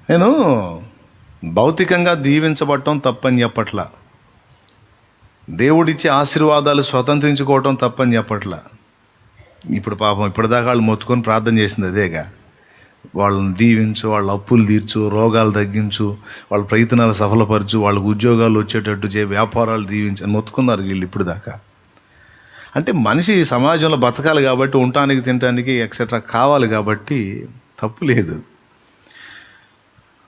నేను భౌతికంగా దీవించబడటం తప్పని చెప్పట్లా, దేవుడిచ్చే ఆశీర్వాదాలు స్వతంత్రించుకోవటం తప్పని చెప్పట్లా. ఇప్పుడు పాపం ఇప్పటిదాకా వాళ్ళు మొత్తుకొని ప్రార్థన చేసింది అదేగా, వాళ్ళని దీవించు, వాళ్ళ అప్పులు తీర్చు, రోగాలు తగ్గించు, వాళ్ళ ప్రయత్నాలు సఫలపరచు, వాళ్ళకు ఉద్యోగాలు వచ్చేటట్టు చేయి, వ్యాపారాలు దీవించు అని మొత్తుకున్నారు వీళ్ళు ఇప్పుడు దాకా. అంటే మనిషి సమాజంలో బతకాలి కాబట్టి, ఉండటానికి తినటానికి ఎక్సెట్రా కావాలి కాబట్టి తప్పు లేదు.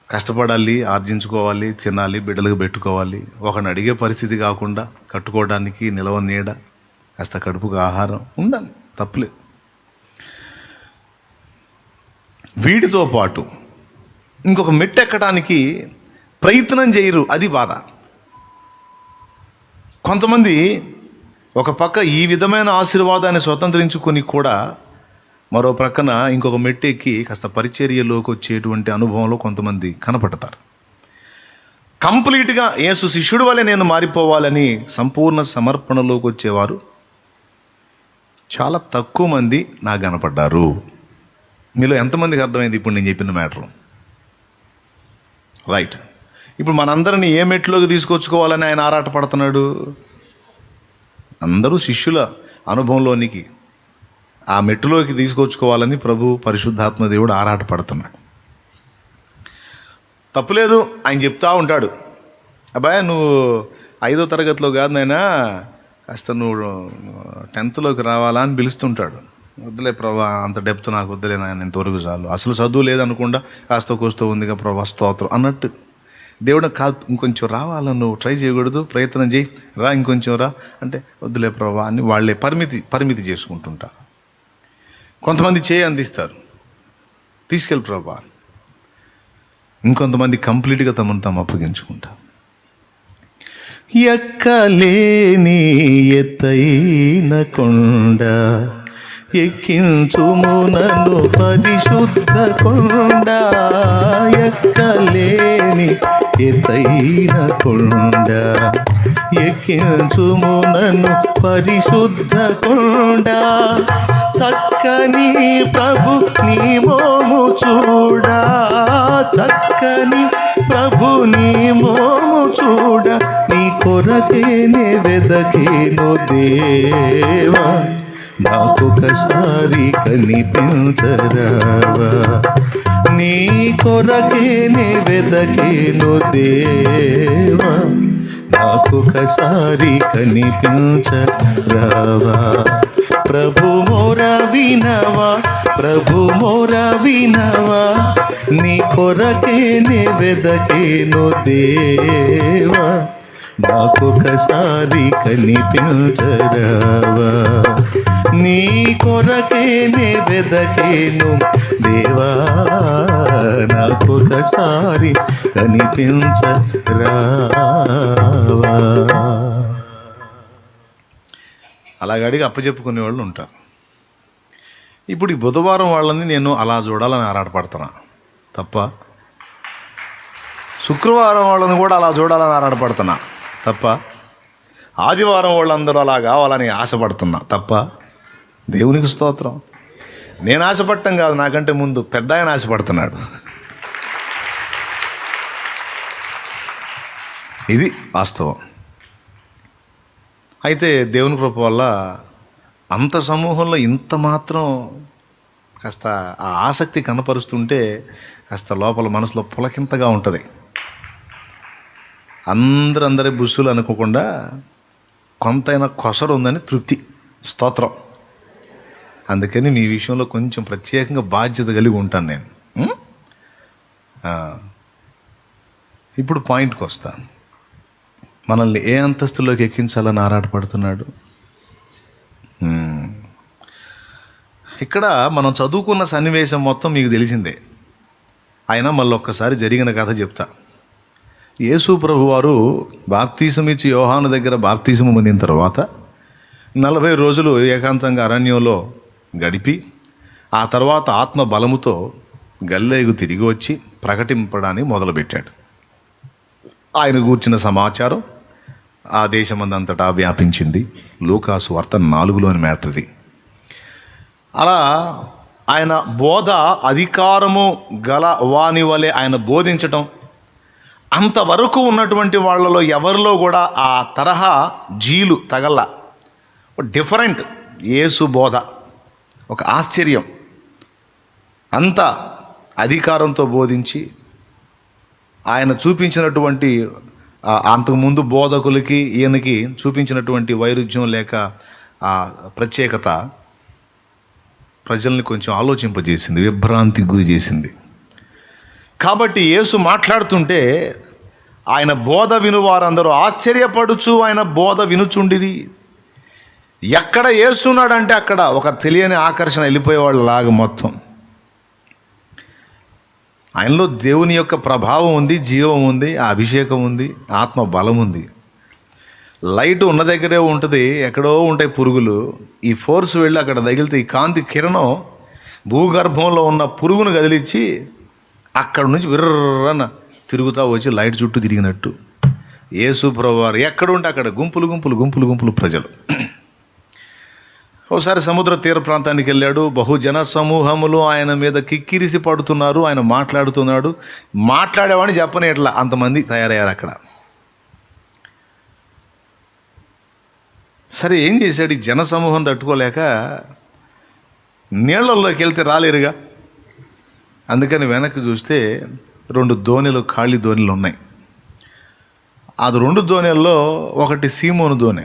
కష్టపడాలి, ఆర్జించుకోవాలి, తినాలి, బిడ్డలకు పెట్టుకోవాలి. ఒకరిని అడిగే పరిస్థితి కాకుండా కట్టుకోవడానికి నిలవ నీడ, కాస్త కడుపుకు ఆహారం ఉండాలి, తప్పులేదు. వీటితో పాటు ఇంకొక మెట్టు ఎక్కడానికి ప్రయత్నం చేయరు, అది బాధ. కొంతమంది ఒక పక్క ఈ విధమైన ఆశీర్వాదాన్ని స్వతంత్రించుకొని కూడా మరో ప్రక్కన ఇంకొక మెట్టు ఎక్కి కాస్త పరిచర్యలోకి వచ్చేటువంటి అనుభవంలో కొంతమంది కనపడతారు. కంప్లీట్గా యేసు శిష్యుడి వల్లే నేను మారిపోవాలని సంపూర్ణ సమర్పణలోకి వచ్చేవారు చాలా తక్కువ మంది నాకు కనపడ్డారు. మీలో ఎంతమందికి అర్థమైంది ఇప్పుడు నేను చెప్పిన మ్యాటరు? రైట్. ఇప్పుడు మనందరినీ ఏ మెట్లోకి తీసుకొచ్చుకోవాలని ఆయన ఆరాటపడుతున్నాడు? అందరూ శిష్యుల అనుభవంలోనికి, ఆ మెట్టులోకి తీసుకొచ్చుకోవాలని ప్రభు పరిశుద్ధాత్మ దేవుడు ఆరాటపడుతున్నాడు. తప్పులేదు, ఆయన చెప్తా ఉంటాడు, అబ్బాయి నువ్వు 5వ తరగతిలో కాదు నాయనా, కాస్త నువ్వు 10th రావాలా అని పిలుస్తుంటాడు. వద్దులే ప్రభా, అంత డెప్త్ నాకు వద్దులే నాయన, ఇంతవరకు చాలు, అసలు చదువు లేదనుకుండా కాస్త కోస్తూ ఉందిగా ప్రభా, స్తోత్రం అన్నట్టు. దేవుడు కాదు, ఇంకొంచెం రావాలా, నువ్వు ట్రై చేయకూడదు, ప్రయత్నం చేయి, రా ఇంకొంచెం రా అంటే వద్దులే ప్రభా అని వాళ్ళే పరిమితి చేసుకుంటుంటారు. కొంతమంది చేయి అందిస్తారు, తీసుకెళ్ళి ప్రభా. ఇంకొంతమంది కంప్లీట్గా తమను తాము అప్పగించుకుంటారు. ఎక్కలేని ఎత్తైన కొండ ఎక్కించుము నన్ను పరిశుద్ధ కొండ, ఎక్కలేని ఎత్తైన కొండ ఎక్కించుము నన్ను పరిశుద్ధ కొండ, చక్కని ప్రభు నీ మోము చూడా, చక్కని ప్రభు నీ మోము చూడ, నీ కొరకేనే వెదకేను దేవా, నాకొకసారి కనిపించరావా, నీ కొరకేనే వెదకేను దేవా, నాకొకసారి కనిపించరావా. ప్రభు మోర వినవా, ప్రభు మోర వినవా, నీ కొరకేనే వెదకేను దేవా, నాకొకసారి కనిపించరావా, నీ కొరకేనే వెదకేను దేవా, నాకొకసారి కనిపించరావా. అలాగ అడిగి అప్పచెప్పుకునే వాళ్ళు ఉంటారు. ఇప్పుడు ఈ బుధవారం వాళ్ళని నేను అలా చూడాలని ఆరాటపడుతున్నా తప్ప, శుక్రవారం వాళ్ళని కూడా అలా చూడాలని ఆరాటపడుతున్నా తప్ప, ఆదివారం వాళ్ళందరూ అలా కావాలని ఆశపడుతున్నా తప్ప. దేవునికి స్తోత్రం. నేను ఆశపడటం కాదు, నాకంటే ముందు పెద్ద ఆయన ఆశపడుతున్నాడు. ఇది వాస్తవం. అయితే దేవుని కృప వల్ల అంత సమూహంలో ఇంత మాత్రం కాస్త ఆ ఆసక్తి కనపరుస్తుంటే కాస్త లోపల మనసులో పులకింతగా ఉంటుంది. అందరి బుస్సులు అనుకోకుండా కొంతైనా కొసరు ఉందని తృప్తి. స్తోత్రం. అందుకని మీ విషయంలో కొంచెం ప్రత్యేకంగా బాధ్యత కలిగి ఉంటాను నేను. ఇప్పుడు పాయింట్కి వస్తా. మనల్ని ఏ అంతస్తులోకి ఎక్కించాలని ఆరాటపడుతున్నాడు? ఇక్కడ మనం చదువుకున్న సన్నివేశం మొత్తం మీకు తెలిసిందే. అయినా మళ్ళీ ఒక్కసారి జరిగిన కథ చెప్తా. యేసు ప్రభువారు బాప్తీసం ఇచ్చి యోహాను దగ్గర బాప్తీసం పొందిన తర్వాత 40 రోజులు ఏకాంతంగా అరణ్యంలో గడిపి ఆ తర్వాత ఆత్మ బలముతో గల్లేగు తిరిగి వచ్చి ప్రకటింపడానికి మొదలుపెట్టాడు. ఆయన గూర్చిన సమాచారం ఆ దేశమందంతటా వ్యాపించింది. లూకాసు వార్త 4లోని మ్యాటర్ ఇది. అలా ఆయన బోధ అధికారము గల వాని వలె ఆయన బోధించటం, అంతవరకు ఉన్నటువంటి వాళ్ళలో ఎవరిలో కూడా ఆ తరహా జీలు తగల. డిఫరెంట్ యేసు బోధ, ఒక ఆశ్చర్యం. అంత అధికారంతో బోధించి ఆయన చూపించినటువంటి అంతకుముందు బోధకులకి ఈయనకి చూపించినటువంటి వైరుధ్యం లేక ఆ ప్రత్యేకత ప్రజల్ని కొంచెం ఆలోచింపజేసింది, విభ్రాంతికి గురి చేసింది. కాబట్టి యేసు మాట్లాడుతుంటే ఆయన బోధ వినువారందరూ ఆశ్చర్యపడుచు ఆయన బోధ వినుచుండిరి. ఎక్కడ యేసున్నాడంటే అక్కడ ఒక తెలియని ఆకర్షణ వెళ్ళిపోయేవాళ్ళు లాగా మొత్తం. ఆయనలో దేవుని యొక్క ప్రభావం ఉంది, జీవం ఉంది, ఆ అభిషేకం ఉంది, ఆత్మ బలం ఉంది. లైట్ ఉన్న దగ్గరే ఉంటుంది, ఎక్కడో ఉంటాయి పురుగులు. ఈ ఫోర్స్ వెళ్ళి అక్కడ తగిలితే ఈ కాంతి కిరణం భూగర్భంలో ఉన్న పురుగును కదిలిచ్చి అక్కడ నుంచి విర్రన తిరుగుతూ వచ్చి లైట్ చుట్టూ తిరిగినట్టు యేసు ప్రభువారు ఎక్కడుంటే అక్కడ గుంపులు గుంపులు గుంపులు గుంపులు ప్రజలు. ఒకసారి సముద్ర తీర ప్రాంతానికి వెళ్ళాడు. బహుజన సమూహములు ఆయన మీద కిక్కిరిసి పడుతున్నారు. ఆయన మాట్లాడుతున్నాడు. మాట్లాడేవాడిని చెప్పని ఎట్లా అంతమంది తయారయ్యారు అక్కడ. సరే ఏం చేశాడు? ఈ జన సమూహం తట్టుకోలేక నీళ్ళల్లోకి వెళ్తే రాలేరుగా, అందుకని వెనక్కి చూస్తే 2 దోణిలు, ఖాళీ దోణిలు ఉన్నాయి. అది 2 దోణిల్లో ఒకటి సీమోను దోణె.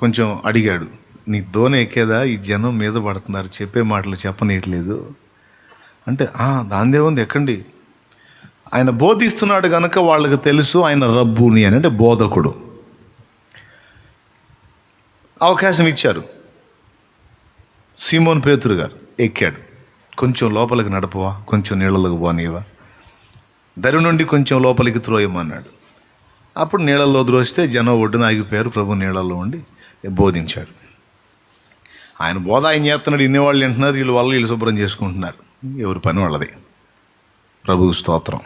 కొంచెం అడిగాడు, నీ దోణి ఎక్కేదా? ఈ జనం మీద పడుతున్నారు, చెప్పే మాటలు చెప్పనీయట్లేదు అంటే, దాందే ఉంది, ఎక్కండి. ఆయన బోధిస్తున్నాడు కనుక వాళ్ళకి తెలుసు ఆయన రబ్బుని అని, అంటే బోధకుడు. అవకాశం ఇచ్చారు. సీమోన్ పేతురు గారు ఎక్కాడు. కొంచెం లోపలికి నడపవా, కొంచెం నీళ్ళలోకి పోనీవా, దరి నుండి కొంచెం లోపలికి త్రోయమన్నాడు. అప్పుడు నీళ్ళల్లో ద్రోస్తే జనం ఒడ్డున ఆగిపోయారు. ప్రభు నీళ్ళల్లో ఉండి బోధించాడు. ఆయన బోధ ఆయన చేస్తున్నాడు, ఇన్నేవాళ్ళు వింటున్నారు, వీళ్ళు శుభ్రం చేసుకుంటున్నారు. ఎవరి పని వాళ్ళది. ప్రభువు స్తోత్రం.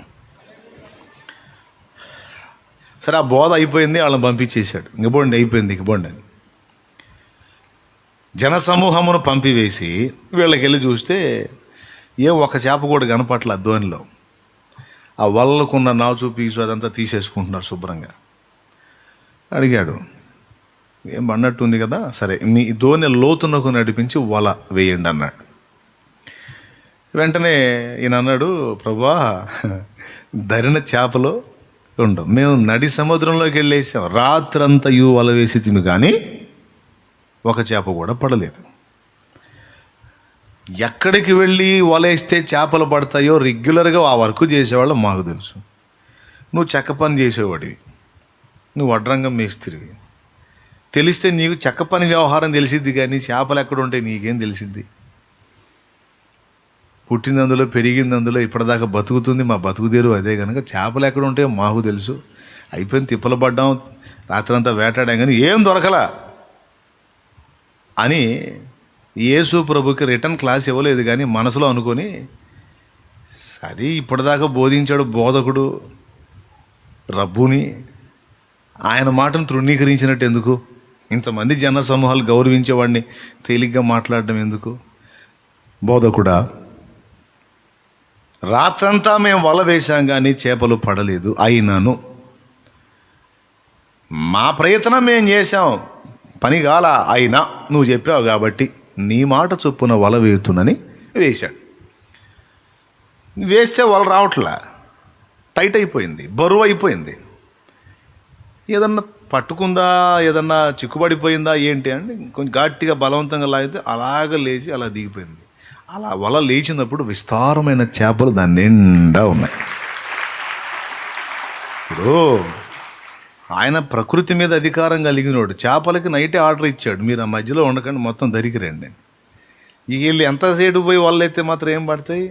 సరే, ఆ బోధ అయిపోయింది, వాళ్ళని పంపించేశాడు. ఇంకపోండి అయిపోయింది, ఇంకపోండి అని జనసమూహమును పంపివేసి వీళ్ళకి వెళ్ళి చూస్తే ఒక చేప కూడా కనపట్ల ధోనిలో. ఆ వల్లకున్న నాచు పీసు అదంతా తీసేసుకుంటున్నారు శుభ్రంగా. అడిగాడు, ఏం అన్నట్టుంది కదా, సరే మీ ధోని లోతునకు నడిపించి వల వేయండి అన్నాడు. వెంటనే ఈయన అన్నాడు, ప్రభువా ధరిన చేపలు ఉండవు, మేము నడి సముద్రంలోకి వెళ్ళేసాం, రాత్రంతా వల వేసి తిని కానీ ఒక చేప కూడా పడలేదు. ఎక్కడికి వెళ్ళి వలేస్తే చేపలు పడతాయో రెగ్యులర్గా ఆ వర్క్ చేసేవాళ్ళు మాకు తెలుసు. నువ్వు చెక్క పని చేసేవాడివి, నువ్వు వడ్రంగం మేస్త్రివి, తెలిస్తే నీకు చెక్క పని వ్యవహారం తెలిసిద్ది, కానీ చేపలు ఎక్కడ ఉంటాయి నీకేం తెలిసిద్ది? పుట్టింది అందులో, పెరిగింది అందులో, ఇప్పటిదాకా బతుకుతుంది, మా బతుకుదేరు అదే కనుక చేపలు ఎక్కడ ఉంటాయో మాకు తెలుసు. అయిపోయింది, తిప్పలు పడ్డాం, రాత్రంతా వేటాడాం, కానీ ఏం దొరకలా అని యేసు ప్రభుకి రిటర్న్ క్లాస్ ఇవ్వలేదు. కానీ మనసులో అనుకొని, సరే ఇప్పటిదాకా బోధించాడు బోధకుడు రబ్బుని, ఆయన మాటను తృణీకరించినట్టు ఎందుకు? ఇంతమంది జన సమూహాలు గౌరవించేవాడిని తేలిగ్గా మాట్లాడడం ఎందుకు? బోధకుడా, రాత్రంతా మేము వల వేశాం కానీ చేపలు పడలేదు, అయినాను మా ప్రయత్నం మేము చేశాం, పని కాల, అయినా నువ్వు చెప్పావు కాబట్టి నీ మాట చొప్పున వల వేయుతునని వేశాడు. వేస్తే వల రావట్లా, టైట్ అయిపోయింది, బరువు అయిపోయింది. ఏదన్నా పట్టుకుందా, ఏదన్నా చిక్కుబడిపోయిందా ఏంటి అంటే కొంచెం గట్టిగా బలవంతంగా లాగితే అలాగ లేచి అలా దిగిపోయింది. అలా వల లేచినప్పుడు విస్తారమైన చేపలు దాని నిండా ఉన్నాయి. ఇప్పుడు ఆయన ప్రకృతి మీద అధికారం కలిగినోడు, చేపలకి నైటే ఆర్డర్ ఇచ్చాడు, మీరు ఆ మధ్యలో ఉండకండి, మొత్తం దరికి రండి. ఇక వీళ్ళు ఎంతసేపు పోయి వాళ్ళైతే మాత్రం ఏం పడతాయి?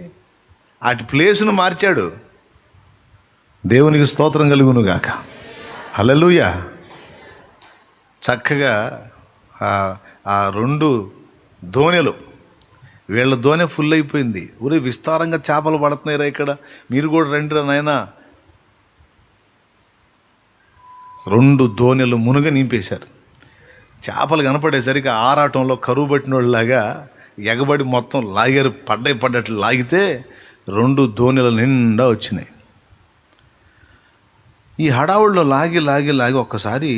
అటు ప్లేసును మార్చాడు. దేవునికి స్తోత్రం కలుగును గాక. హల్లెలూయా. చక్కగా ఆ 2 దోణెలు, వీళ్ళ దోణె ఫుల్ అయిపోయింది. ఊరే విస్తారంగా చేపలు పడుతున్నాయిరా ఇక్కడ, మీరు కూడా రండిరా నాయనా. 2 దోణెలు మునుగ నింపేశారు. చేపలు కనపడేసరికి ఆరాటంలో కరువు పట్టిన వాళ్ళలాగా ఎగబడి మొత్తం లాగారు, పడ్డట్లు లాగితే 2 దోణిల నిండా వచ్చినాయి. ఈ హడావుల్లో లాగి ఒక్కసారి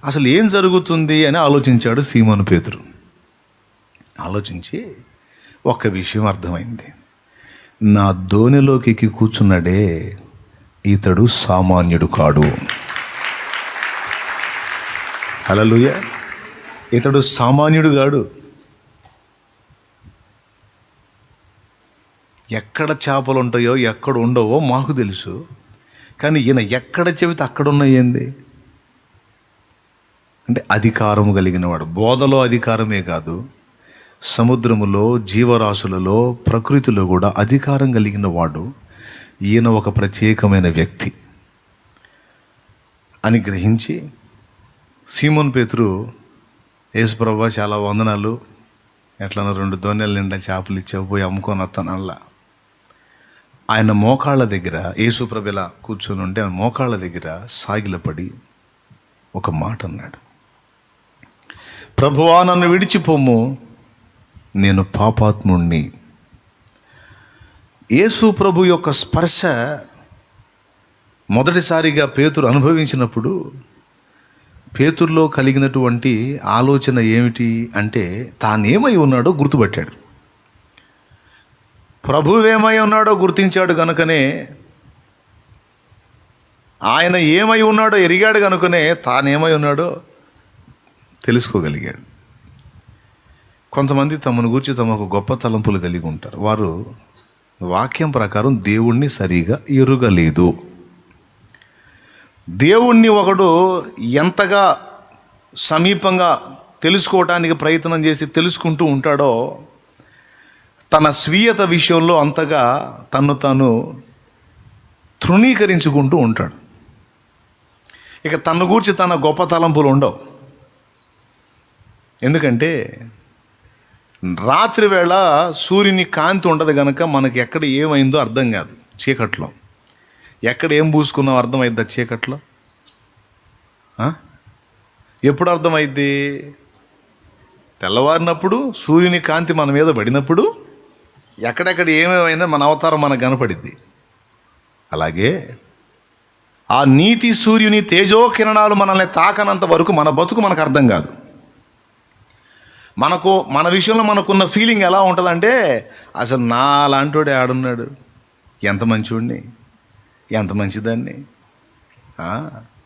అసలు ఏం జరుగుతుంది అని ఆలోచించాడు సీమోను పేతురు. ఆలోచించి ఒక్క విషయం అర్థమైంది. నా దోణిలోకి ఎక్కి కూర్చున్నాడే, ఇతడు సామాన్యుడు కాడు. హల్లెలూయా. ఇతడు సామాన్యుడు కాడు. ఎక్కడ చేపలు ఉంటాయో ఎక్కడ ఉండవో మాకు తెలుసు, కానీ ఈయన ఎక్కడ చెబితే అక్కడ ఉన్నాయేంది అంటే అధికారం కలిగిన వాడు. బోధలో అధికారమే కాదు, సముద్రములో, జీవరాశులలో, ప్రకృతిలో కూడా అధికారం కలిగిన వాడు. ఈయన ఒక ప్రత్యేకమైన వ్యక్తి అని గ్రహించి సీమోను పేతురు, యేసుప్రభువా చాలా వందనాలు, ఎట్లనో 2 దోణెల నిండా చేపలు ఇచ్చావు, పోయి అమ్ముకొని వస్తాను అలా. ఆయన మోకాళ్ళ దగ్గర, యేసుప్రభు ఇలా కూర్చొని ఉంటే ఆయన మోకాళ్ళ దగ్గర సాగిలపడి ఒక మాట అన్నాడు. ప్రభువా, నన్ను విడిచిపోము, నేను పాపాత్ముణ్ణి. యేసు ప్రభు యొక్క స్పర్శ మొదటిసారిగా పేతురు అనుభవించినప్పుడు పేతురులో కలిగినటువంటి ఆలోచన ఏమిటి అంటే, తానేమై ఉన్నాడో గుర్తుపట్టాడు. ప్రభువేమై ఉన్నాడో గుర్తించాడు కనుకనే, ఆయన ఏమై ఉన్నాడో ఎరిగాడు కనుకనే తానేమై ఉన్నాడో తెలుసుకోగలిగాడు. కొంతమంది తమను గురించి తమకు గొప్ప తలంపులు కలిగి ఉంటారు. వారు వాక్యం ప్రకారం దేవుణ్ణి సరిగా ఎరుగలేదు. దేవుణ్ణి ఒకడు ఎంతగా సమీపంగా తెలుసుకోవటానికి ప్రయత్నం చేసి తెలుసుకుంటూ ఉంటాడో, తన స్వీయత విషయంలో అంతగా తన్ను తాను తృణీకరించుకుంటూ ఉంటాడు. ఇక తన గూర్చి తన గొప్ప తలంపులు ఉండవు. ఎందుకంటే రాత్రి వేళ సూర్యుని కాంతి ఉండదు కనుక మనకి ఎక్కడ ఏమైందో అర్థం కాదు. చీకట్లో ఎక్కడ ఏం పూసుకున్నాం అర్థమైద్దా? చీకట్లో ఎప్పుడు అర్థమైద్ది? తెల్లవారినప్పుడు సూర్యుని కాంతి మన మీద పడినప్పుడు ఎక్కడెక్కడ ఏమేమైందో మన అవతారం మనకు కనపడిద్ది. అలాగే ఆ నీతి సూర్యుని తేజో కిరణాలు మనల్ని తాకనంత వరకు మన బతుకు మనకు అర్థం కాదు. మన విషయంలో మనకున్న ఫీలింగ్ ఎలా ఉంటుందంటే, అసలు నా లాంటోడే ఆడున్నాడు, ఎంత మంచివాడిని, ఎంత మంచిదాన్ని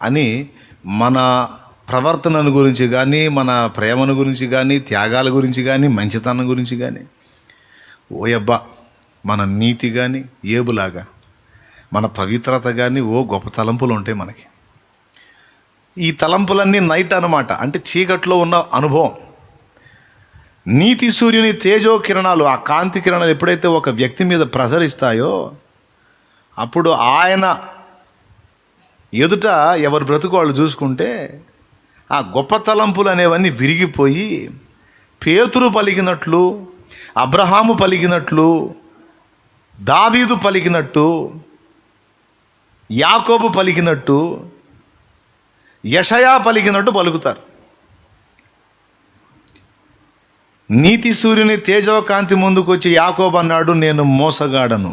అని మన ప్రవర్తనను గురించి కానీ, మన ప్రేమను గురించి కానీ, త్యాగాల గురించి కానీ, మంచితనం గురించి కానీ, ఓయబ్బా మన నీతి కానీ, ఏబులాగా మన పవిత్రత కానీ, గొప్ప తలంపులు ఉంటాయి మనకి. ఈ తలంపులన్నీ నైట్ అన్నమాట, అంటే చీకట్లో ఉన్న అనుభవం. నీతి సూర్యుని తేజో కిరణాలు, ఆ కాంతి కిరణాలు ఎప్పుడైతే ఒక వ్యక్తి మీద ప్రసరిస్తాయో, అప్పుడు ఆయన ఎదుట ఎవరు బ్రతుకు వాళ్ళు చూసుకుంటే ఆ గొప్ప తలంపులు అనేవన్నీ విరిగిపోయి పేతురు పలికినట్లు, అబ్రహాము పలికినట్లు, దావీదు పలికినట్టు, యాకోబు పలికినట్టు, యెషయా పలికినట్టు పలుకుతారు. నీతి సూర్యుని తేజోకాంతి ముందుకు వచ్చి యాకోబు అన్నాడు, నేను మోసగాడను.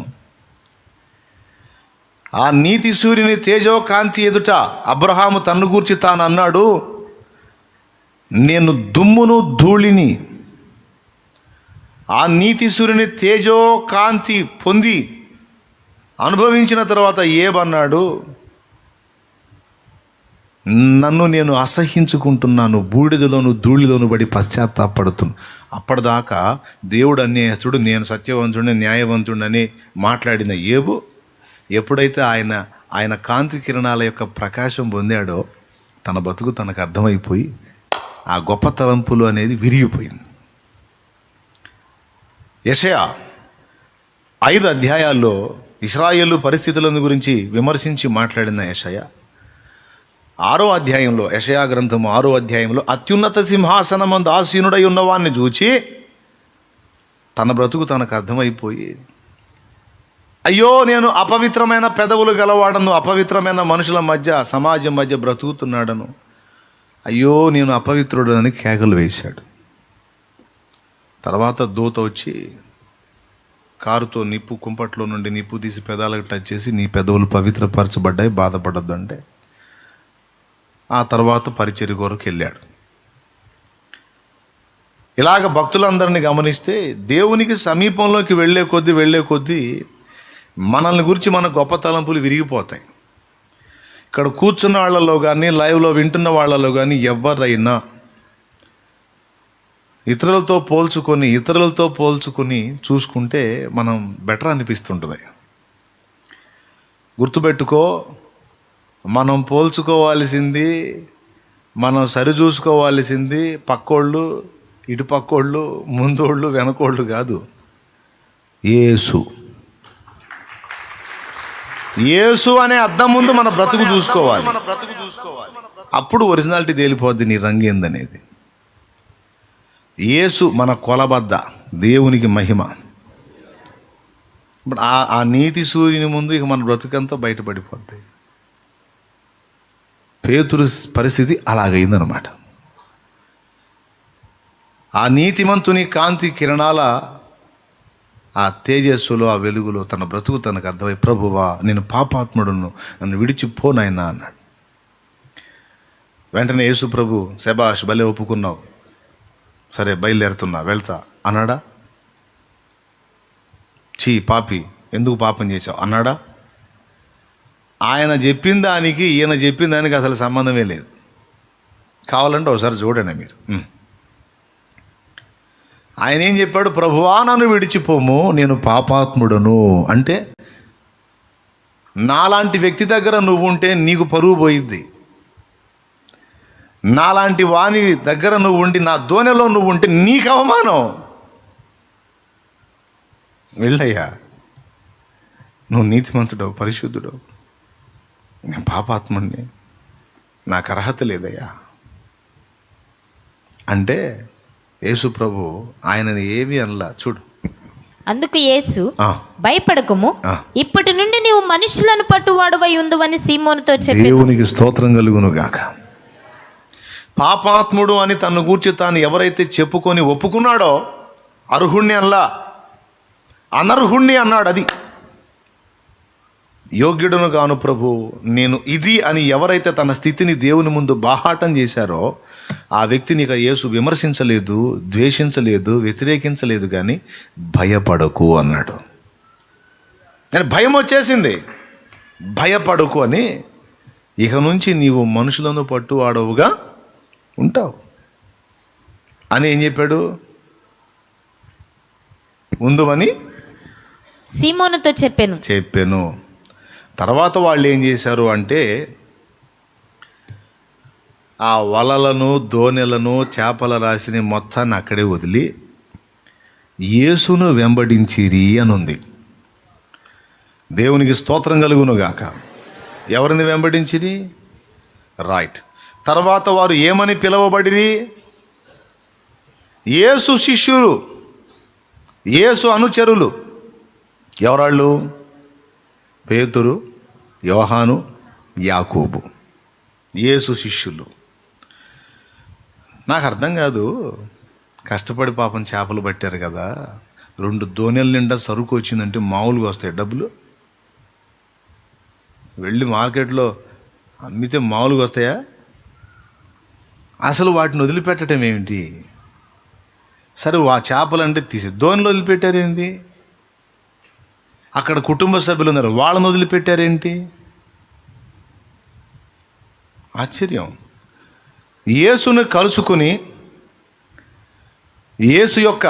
ఆ నీతి సూర్యుని తేజోకాంతి ఎదుట అబ్రహాము తన్ను గూర్చి తాను అన్నాడు, నేను దుమ్మును ధూళిని. ఆ నీతి సూర్యుని తేజోకాంతి పొంది అనుభవించిన తర్వాత ఏమన్నాడు, నన్ను నేను అసహించుకుంటున్నాను, బూడిదలోను ధూళిలోను పడి పశ్చాత్తాపడుతున్నాను. అప్పటిదాకా దేవుడు అన్యాయస్తుడు, నేను సత్యవంతుడిని, న్యాయవంతుడిని మాట్లాడిన ఏబు ఎప్పుడైతే ఆయన కాంతి కిరణాల యొక్క ప్రకాశం పొందాడో తన బతుకు తనకు అర్థమైపోయి ఆ గొప్ప తలంపులు అనేది విరిగిపోయింది. యెషయా 5 అధ్యాయాల్లో ఇశ్రాయేలు పరిస్థితులను గురించి విమర్శించి మాట్లాడిన యెషయా 6వ అధ్యాయంలో, యెషయా గ్రంథము 6వ అధ్యాయంలో అత్యున్నత సింహాసనమందు ఆసీనుడై ఉన్నవాడిని చూచి తన బ్రతుకు తనకు అర్థమైపోయి, అయ్యో నేను అపవిత్రమైన పెదవులు గలవాడను, అపవిత్రమైన మనుషుల మధ్య, సమాజం మధ్య బ్రతుకుతున్నాడను, అయ్యో నేను అపవిత్రుడనని కేకలు వేశాడు. తర్వాత దూత వచ్చి కారుతో నిప్పు కుంపట్లో నుండి నిప్పు తీసి పెదాలకు టచ్ చేసి నీ పెదవులు పవిత్రపరచబడ్డాయి, బాధపడద్దు అంటే ఆ తర్వాత పరిచర్య కొరకు వెళ్ళాడు. ఇలాగ భక్తులందరినీ గమనిస్తే దేవునికి సమీపంలోకి వెళ్ళే కొద్దీ మనల్ని గురించి మన గొప్ప తలంపులు విరిగిపోతాయి. ఇక్కడ కూర్చున్న వాళ్ళలో కానీ లైవ్లో వింటున్న వాళ్ళలో కానీ ఎవరైనా ఇతరులతో పోల్చుకొని చూసుకుంటే మనం బెటర్ అనిపిస్తుంటుంది. గుర్తుపెట్టుకో, మనం పోల్చుకోవాల్సింది, మనం సరిచూసుకోవాల్సింది పక్కోళ్ళు, ఇటు పక్కోళ్ళు, ముందోళ్ళు, వెనకోళ్ళు కాదు, యేసు అనే అద్దం ముందు మన బ్రతుకు చూసుకోవాలి. అప్పుడు ఒరిజినాలిటీ తేలిపోద్ది నీ రంగు ఏందనేది. యేసు మన కొలబద్ద, దేవునికి మహిమ. ఇప్పుడు ఆ నీతి సూర్యుని ముందు ఇక మన బ్రతుకంతా బయటపడిపోద్ది. పేతురు పరిస్థితి అలాగైందనమాట. ఆ నీతిమంతుని కాంతి కిరణాల ఆ తేజస్సులో, ఆ వెలుగులో తన బ్రతుకు తనకు అర్థమై, ప్రభువా నేను పాపాత్ముడును, నన్ను విడిచిపోనైనా అన్నాడు. వెంటనే యేసు ప్రభు, శబాష్ భలే ఒప్పుకున్నావు, సరే బయలుదేరుతున్నా, వెళ్తా అన్నాడా? చీ పాపి, ఎందుకు పాపం చేశావు అన్నాడా? ఆయన చెప్పిన దానికి ఈయన చెప్పిన దానికి అసలు సంబంధమే లేదు. కావాలంటే ఒకసారి చూడండి మీరు. ఆయన ఏం చెప్పాడు? ప్రభువా నన్ను విడిచిపోము, నేను పాపాత్ముడను. అంటే నాలాంటి వ్యక్తి దగ్గర నువ్వు ఉంటే నీకు పరువు పోయిద్ది. నాలాంటి వాని దగ్గర నువ్వు ఉండి, నా దోనెలో నువ్వు ఉంటే నీకు అవమానం. వెళ్ళయ్యా, నువ్వు నీతిమంతుడవు, పరిశుద్ధుడవు, నేను పాపాత్ముడిని, నాకు అర్హత లేదయ్యా అంటే యేసు ప్రభు ఆయనని ఏమి అనలా. చూడు, అందుకు యేసు, భయపడకుము, ఇప్పటి నుండి నీవు మనుషులను పట్టువాడువై ఉందువని సీమోనుతో చెప్పాడు. దేవునికి స్తోత్రం కలుగును గాక. పాపాత్ముడు అని తను గూర్చి తాను ఎవరైతే చెప్పుకొని ఒప్పుకున్నాడో అర్హుణ్ణి అనలా, అనర్హుణ్ణి అన్నాడు. అది యోగ్యుడును గాను ప్రభు నేను ఇది అని ఎవరైతే తన స్థితిని దేవుని ముందు బాహాటం చేశారో ఆ వ్యక్తిని ఇక యేసు విమర్శించలేదు, ద్వేషించలేదు, వ్యతిరేకించలేదు, కానీ భయపడకు అన్నాడు. కానీ భయం వచ్చేసింది. భయపడకు అని, ఇక నుంచి నీవు మనుషులను పట్టువాడవుగా ఉంటావు అని ఏం చెప్పాడు? ముందుమని సీమోనుతో చెప్పాను. తర్వాత వాళ్ళు ఏం చేశారు అంటే, ఆ వలలను, దోణెలను, చేపల రాశిని మొత్తాన్ని అక్కడే వదిలి యేసును వెంబడించిరి అని ఉంది. దేవునికి స్తోత్రం కలుగును గాక. ఎవరిని వెంబడించిరి? రైట్. తర్వాత వారు ఏమని పిలువబడిరి? యేసు శిష్యులు, యేసు అనుచరులు. ఎవరాళ్ళు? పేతురు, యోహాను, యాకోబు, యేసు శిష్యులు. నాకు అర్థం కాదు, కష్టపడి పాపం చేపలు పట్టారు కదా, 2 దోణెల నిండా సరుకు వచ్చిందంటే మామూలుగా వస్తాయి డబ్బులు? వెళ్ళి మార్కెట్లో అమ్మితే మామూలుగా వస్తాయా? అసలు వాటిని వదిలిపెట్టడం ఏమిటి? సరే, ఆ చేపలు అంటే తీసి దోణిలో వదిలిపెట్టారేంటి? అక్కడ కుటుంబ సభ్యులు ఉన్నారు, వాళ్ళని వదిలిపెట్టారేంటి? ఆశ్చర్యం. యేసును కలుసుకుని యేసు యొక్క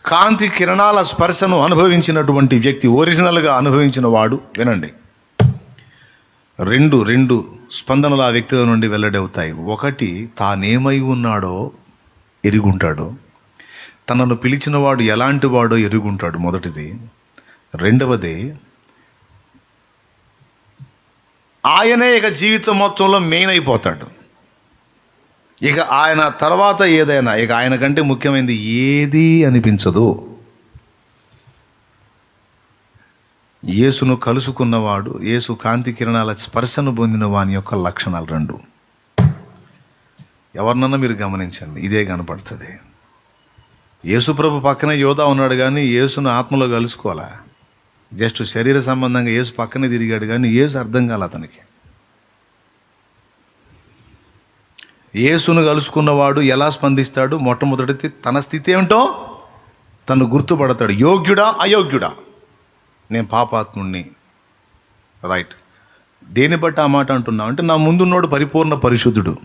కాంతి కిరణాల స్పర్శను అనుభవించినటువంటి వ్యక్తి, ఒరిజినల్గా అనుభవించిన వాడు, వినండి, రెండు స్పందనలు ఆ వ్యక్తుల నుండి వెల్లడవుతాయి. ఒకటి, తానేమై ఉన్నాడో ఎరుగుంటాడు. తనను పిలిచిన వాడు ఎలాంటి వాడో ఎరుగుంటాడు, మొదటిది. రెండవది, ఆయనే ఇక జీవితం మొత్తంలో మెయిన్ అయిపోతాడు. ఇక ఆయన తర్వాత ఏదైనా ఇక ఆయన కంటే ముఖ్యమైనది ఏది అనిపించదు. యేసును కలుసుకున్నవాడు, యేసు కాంతి కిరణాల స్పర్శను పొందిన వాని యొక్క లక్షణాలు 2. ఎవరినన్నా మీరు గమనించండి, ఇదే కనపడుతుంది. యేసుప్రభు పక్కనే యోధా ఉన్నాడు, కానీ యేసును ఆత్మలో కలుసుకోవాలా. జస్ట్ శరీర సంబంధంగా యేసు పక్కనే తిరిగాడు, కానీ యేసు అర్థం కాల అతనికి. యేసును కలుసుకున్నవాడు ఎలా స్పందిస్తాడు? మొట్టమొదటి తన స్థితి ఏమిటో తను గుర్తుపడతాడు. యోగ్యుడా అయోగ్యుడా, నేను పాపాత్ముణ్ణి. రైట్. దేని బట్టి ఆ మాట అంటున్నావు అంటే, నా ముందున్నోడు పరిపూర్ణ పరిశుద్ధుడు,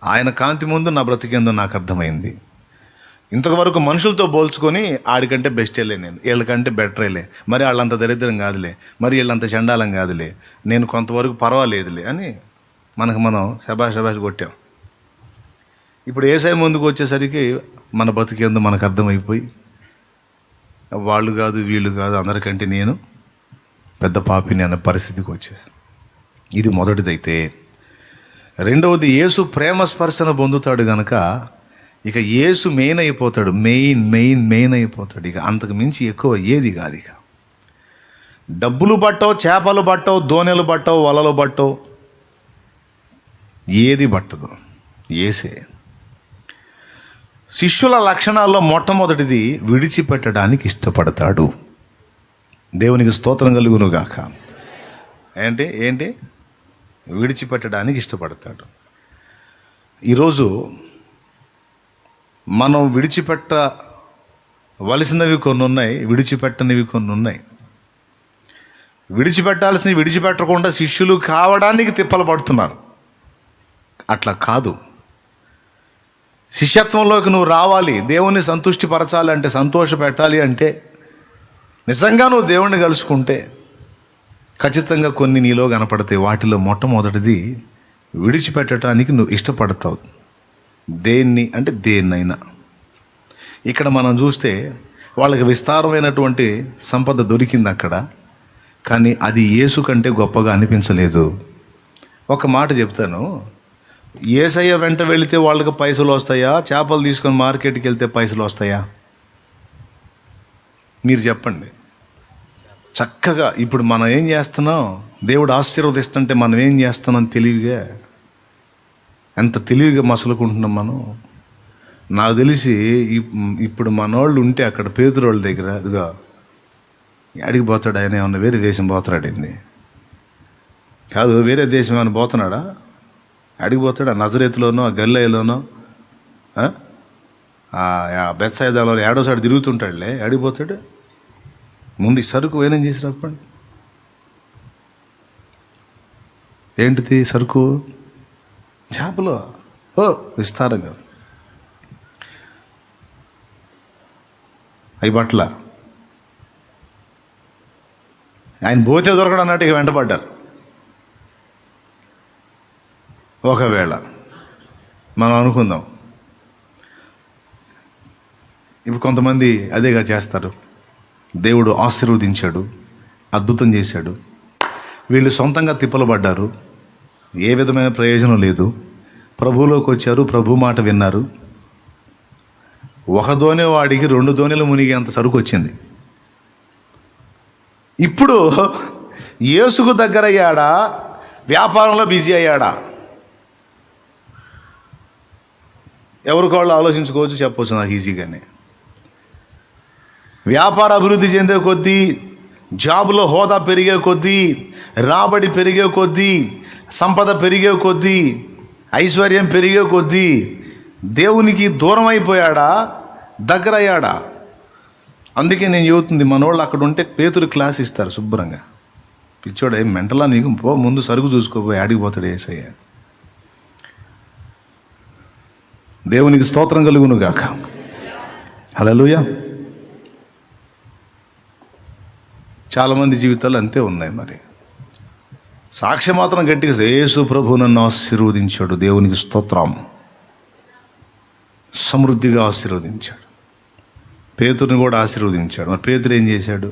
ఆయన కాంతి ముందు నా బ్రతికేందో నాకు అర్థమైంది. ఇంతవరకు మనుషులతో పోల్చుకొని ఆడికంటే బెస్టేలే, నేను వీళ్ళకంటే బెటరేలే, మరి వాళ్ళంత దరిద్రం కాదులే, మరి వీళ్ళంత చండాలం కాదులే, నేను కొంతవరకు పర్వాలేదులే అని మనం శబాష్ కొట్టాం. ఇప్పుడు యేసయ్య ముందుకు వచ్చేసరికి మన బతికేందో మనకు అర్థమైపోయి, వాళ్ళు కాదు వీళ్ళు కాదు, అందరికంటే నేను పెద్ద పాపిని అనే పరిస్థితికి వచ్చేసాను. ఇది మొదటిదైతే. రెండవది, యేసు ప్రేమ స్పర్శన పొందుతాడు కనుక ఇక యేసు మెయిన్ అయిపోతాడు. మెయిన్ అయిపోతాడు. ఇక అంతకు మించి ఎక్కువ ఏది కాదు. ఇక డబ్బులు పట్టవు, చేపలు పట్టవు, దోణెలు పట్టవు, వలలు పట్టవు, ఏది పట్టదు, యేసే. శిష్యుల లక్షణాల్లో మొట్టమొదటిది విడిచిపెట్టడానికి ఇష్టపడతాడు. దేవునికి స్తోత్రం కలుగును గాక. ఏంటి విడిచిపెట్టడానికి ఇష్టపడతాడు. ఈరోజు మనం విడిచిపెట్టవలసినవి కొన్ని ఉన్నాయి, విడిచిపెట్టనివి కొన్ని ఉన్నాయి. విడిచిపెట్టాల్సినవి విడిచిపెట్టకుండా శిష్యులు కావడానికి తిప్పలు పడుతున్నారు. అట్లా కాదు. శిష్యత్వంలోకి నువ్వు రావాలి, దేవుణ్ణి సంతృష్టి పరచాలి అంటే, సంతోష పెట్టాలి అంటే, నిజంగా నువ్వు దేవుణ్ణి కలుసుకుంటే ఖచ్చితంగా కొన్ని నీలో కనపడతాయి. వాటిలో మొట్టమొదటిది విడిచిపెట్టడానికి నువ్వు ఇష్టపడతావు. దేన్ని అంటే దేన్నైనా. ఇక్కడ మనం చూస్తే వాళ్ళకి విస్తారమైనటువంటి సంపద దొరికింది అక్కడ, కానీ అది యేసు కంటే గొప్పగా అనిపించలేదు. ఒక మాట చెప్తాను, యేసయ్య వెంట వెళితే వాళ్ళకి పైసలు వస్తాయా? చేపలు తీసుకొని మార్కెట్కి వెళ్తే పైసలు వస్తాయా? మీరు చెప్పండి. చక్కగా ఇప్పుడు మనం ఏం చేస్తున్నాం? దేవుడు ఆశీర్వదిస్తుంటే మనం ఏం చేస్తున్నాం? తెలివిగా, ఎంత తెలివిగా మసలుకుంటున్నాం మనం. నాకు తెలిసి ఇప్పుడు మనోళ్ళు ఉంటే అక్కడ పేతురోళ్ళ దగ్గర, ఇదిగా అడిగి పోతాడు ఆయన, ఏమన్నా వేరే దేశం పోతాడండి కాదు, వేరే దేశం ఏమైనా పోతున్నాడా? అడిగిపోతాడు. ఆ నజరేతులోనో, ఆ గల్లీలోనో, బెత్సైదాలో ఏడోసారి తిరుగుతుంటాడులే, అడిగిపోతాడు. ముందు ఈ సరుకు వేనం చేసి రాపండి. ఏంటిది సరుకు? చేపలు. విస్తారంగా అవి బట్ల ఆయన పోతే దొరకడం అన్నట్టు ఇక వెంటబడ్డారు. ఒకవేళ మనం అనుకుందాం, ఇప్పుడు కొంతమంది అదేగా చేస్తారు. దేవుడు ఆశీర్వదించాడు, అద్భుతం చేశాడు, వీళ్ళు సొంతంగా తిప్పలు పడ్డారు, ఏ విధమైన ప్రయోజనం లేదు, ప్రభువులోకి వచ్చారు, ప్రభు మాట విన్నారు, ఒక దోణి వాడికి 2 దోణిలు మునిగి అంత సరుకు వచ్చింది. ఇప్పుడు యేసుకు దగ్గర అయ్యాడా, వ్యాపారంలో బిజీ అయ్యాడా? ఎవరికి వాళ్ళు ఆలోచించుకోవచ్చు, చెప్పవచ్చు నాకు ఈజీగానే. వ్యాపార అభివృద్ధి చెందే కొద్దీ, జాబులో హోదా పెరిగే కొద్దీ, రాబడి పెరిగే కొద్దీ, సంపద పెరిగే కొద్దీ, ఐశ్వర్యం పెరిగే కొద్దీ దేవునికి దూరం అయిపోయాడా, దగ్గర అయ్యాడా? అందుకే నేను చెబుతుంది, మనోళ్ళు అక్కడ ఉంటే పేతురు క్లాస్ ఇస్తారు శుభ్రంగా. పిచ్చోడు ఏం మెంటలా నీకు, పో ముందు సరుకు చూసుకోపోయి ఆడిపోతాడు యేసయ్య. దేవునికి స్తోత్రం కలుగును గాక. హల్లెలూయా. చాలామంది జీవితాలు అంతే ఉన్నాయి. మరి సాక్ష్యం మాత్రం గట్టిగా, యేసు ప్రభు నన్ను ఆశీర్వదించాడు, దేవునికి స్తోత్రం, సమృద్ధిగా ఆశీర్వదించాడు. పేతురుని కూడా ఆశీర్వదించాడు. మరి పేతురు ఏం చేశాడు?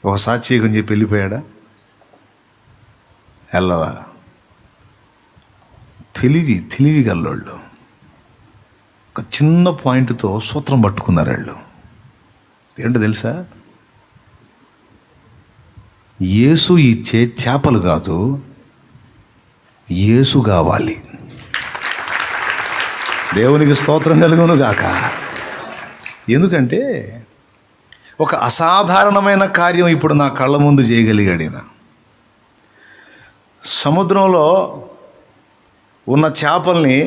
ఒక సాక్షికని చెప్పి వెళ్ళిపోయాడా? వెళ్ళవా? తెలివి గల్లోళ్ళు ఒక చిన్న పాయింట్తో సూత్రం పట్టుకున్నారు వాళ్ళు. ఏంటో తెలుసా? యేసు ఇచ్చే చేపలు కాదు, యేసు కావాలి. దేవునికి స్తోత్రం కలుగును గాక. ఎందుకంటే ఒక అసాధారణమైన కార్యం ఇప్పుడు నా కళ్ళ ముందు చేయగలిగాడు ఈయన. సముద్రంలో ఉన్న చేపల్ని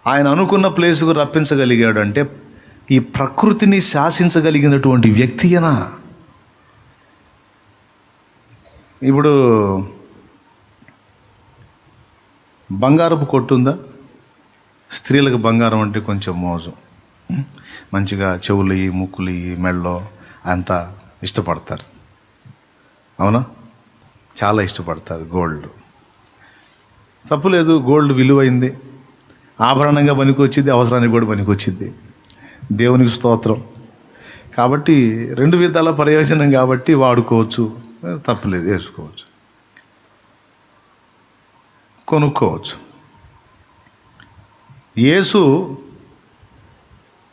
ఆయన అనుకున్న ప్లేసుకు రప్పించగలిగాడు. అంటే ఈ ప్రకృతిని శాసించగలిగినటువంటి వ్యక్తి అయినా. ఇప్పుడు బంగారపు కొట్టుందా? స్త్రీలకు బంగారం అంటే కొంచెం మోజు, మంచిగా చెవులు ముక్కులు మెళ్ళో అంతా ఇష్టపడతారు. అవునా? చాలా ఇష్టపడతారు గోల్డ్. తప్పులేదు, గోల్డ్ విలువైంది, ఆభరణంగా పనికొచ్చింది, అవసరానికి కూడా పనికొచ్చింది. దేవునికి స్తోత్రం. కాబట్టి రెండు విధాల ప్రయోజనం కాబట్టి వాడుకోవచ్చు, తప్పులేదు, వేసుకోవచ్చు, కొనుక్కోవచ్చు. యేసు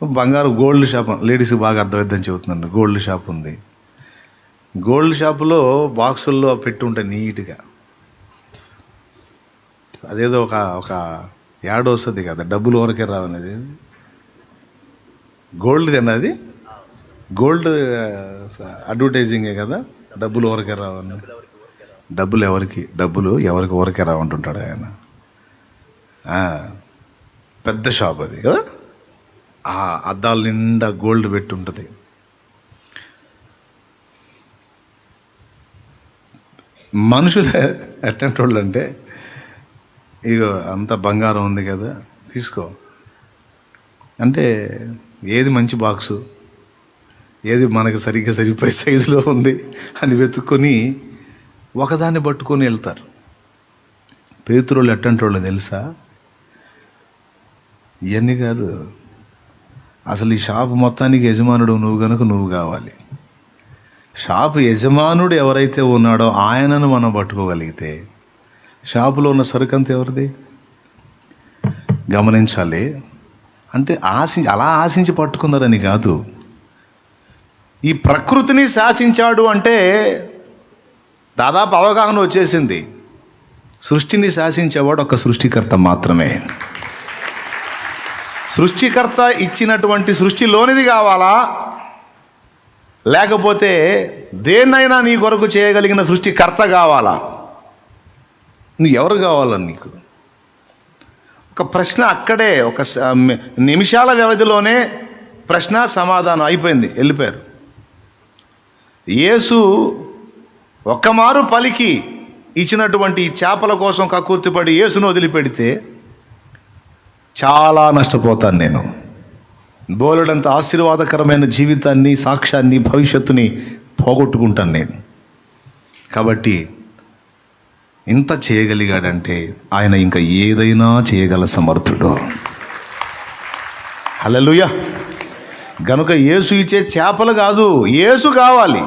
బంగారు గోల్డ్ షాప్, లేడీస్కి బాగా అర్థమవుతుందని చెబుతున్నాను. గోల్డ్ షాప్ ఉంది. గోల్డ్ షాపులో బాక్సుల్లో పెట్టి ఉంటాయి నీట్గా. అదేదో ఒక యాడ్ వస్తుంది కదా, డబ్బులు వరకే రావనేది. గోల్డ్ తిన్నది, గోల్డ్ అడ్వర్టైజింగే కదా, డబ్బులు వరకే రావని. డబ్బులు ఎవరికి ఊరకే రావంటుంటాడు ఆయన. పెద్ద షాప్ అది కదా, ఆ అద్దాల నిండా గోల్డ్ పెట్టి ఉంటుంది. మనుషులే ఎట్టంటి వాళ్ళు అంటే, ఇగో అంత బంగారం ఉంది కదా తీసుకో అంటే, ఏది మంచి బాక్సు, ఏది మనకు సరిగ్గా సరిపోయే సైజులో ఉంది అని వెతుక్కొని ఒకదాన్ని పట్టుకొని వెళ్తారు. పేతురోళ్ళు ఎట్టంటి వాళ్ళు తెలుసా? ఇవన్నీ కాదు, అసలు ఈ షాపు మొత్తానికి యజమానుడు నువ్వు కనుక నువ్వు కావాలి. షాపు యజమానుడు ఎవరైతే ఉన్నాడో ఆయనను మనం పట్టుకోగలిగితే షాపులో ఉన్న సరుకంతా ఎవరిది గమనించాలి. అంటే అలా ఆశించి పట్టుకున్నారని కాదు. ఈ ప్రకృతిని శాసించాడు అంటే దాదాపు అవగాహన వచ్చేసింది. సృష్టిని శాసించేవాడు ఒక సృష్టికర్త మాత్రమే. సృష్టికర్త ఇచ్చినటువంటి సృష్టిలోనిది కావాలా, లేకపోతే దేన్నైనా నీ కొరకు చేయగలిగిన సృష్టికర్త కావాలా? నువ్వు ఎవరు కావాలని నీకు ఒక ప్రశ్న అక్కడే, ఒక నిమిషాల వ్యవధిలోనే ప్రశ్న సమాధానం అయిపోయింది, వెళ్ళిపోయారు. యేసు ఒక్కమారు పలికి ఇచ్చినటువంటి చేపల కోసం కక్కుర్తిపడి యేసును వదిలిపెడితే చాలా నష్టపోతాను నేను. బోలెడంత ఆశీర్వాదకరమైన జీవితాన్ని, సాక్ష్యాన్ని, భవిష్యత్తుని పోగొట్టుకుంటాను నేను. కాబట్టి ఇంత చేయగలిగాడంటే ఆయన ఇంకా ఏదైనా చేయగల సమర్థుడు. హల్లెలూయా. గనుక యేసు ఇచ్చే చేపలు కాదు, యేసు కావాలి,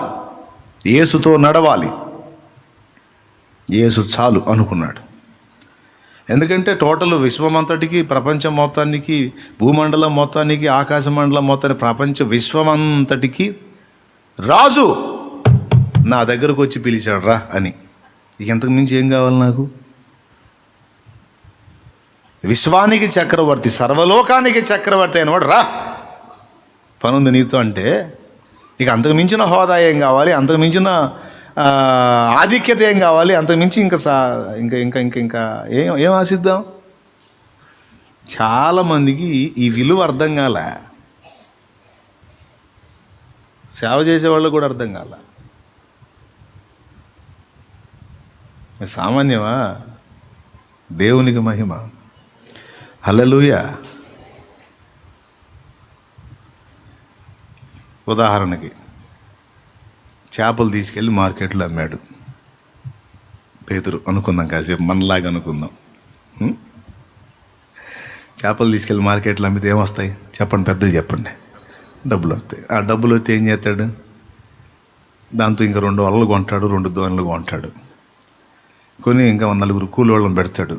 యేసుతో నడవాలి. యేసు చాలు అనుకున్నాడు. ఎందుకంటే టోటల్ విశ్వమంతటికి, ప్రపంచం మొత్తానికి, భూమండలం మొత్తానికి, ఆకాశ మండలం మొత్తానికి, ప్రపంచ విశ్వమంతటికి రాజు నా దగ్గరకు వచ్చి పిలిచాడు రా అని. ఇక ఎంతకు మించి ఏం కావాలి నాకు? విశ్వానికి చక్రవర్తి, సర్వలోకానికి చక్రవర్తి అయినవాడు రా, పనుంది నీతో అంటే ఇక అంతకు మించిన హోదా ఏం కావాలి, అంతకు మించిన ఆధిక్యత ఏం కావాలి, అంతకు మించి ఇంకా ఇంకా ఇంకా ఇంకా ఏం ఆశిద్దాం? చాలామందికి ఈ విలువ అర్థం కాల, సేవ చేసేవాళ్ళు కూడా అర్థం కాల. సామాన్యమా? దేవునికి మహిమ. హల్లెలూయా. ఉదాహరణకి చేపలు తీసుకెళ్ళి మార్కెట్లో అమ్మాడు పేతురు. అనుకుందాం, కాసేపు మనలాగా అనుకుందాం. చేపలు తీసుకెళ్ళి మార్కెట్లో అమ్మితే ఏమొస్తాయి చెప్పండి? పెద్దది చెప్పండి. డబ్బులు వస్తాయి. ఆ డబ్బులు వస్తే ఏం చేస్తాడు? దాంతో ఇంకా 2 వలలు కొంటాడు, 2 దోణులు కొంటాడు. కొని ఇంకా 4 కూలోళ్ళని పెడతాడు.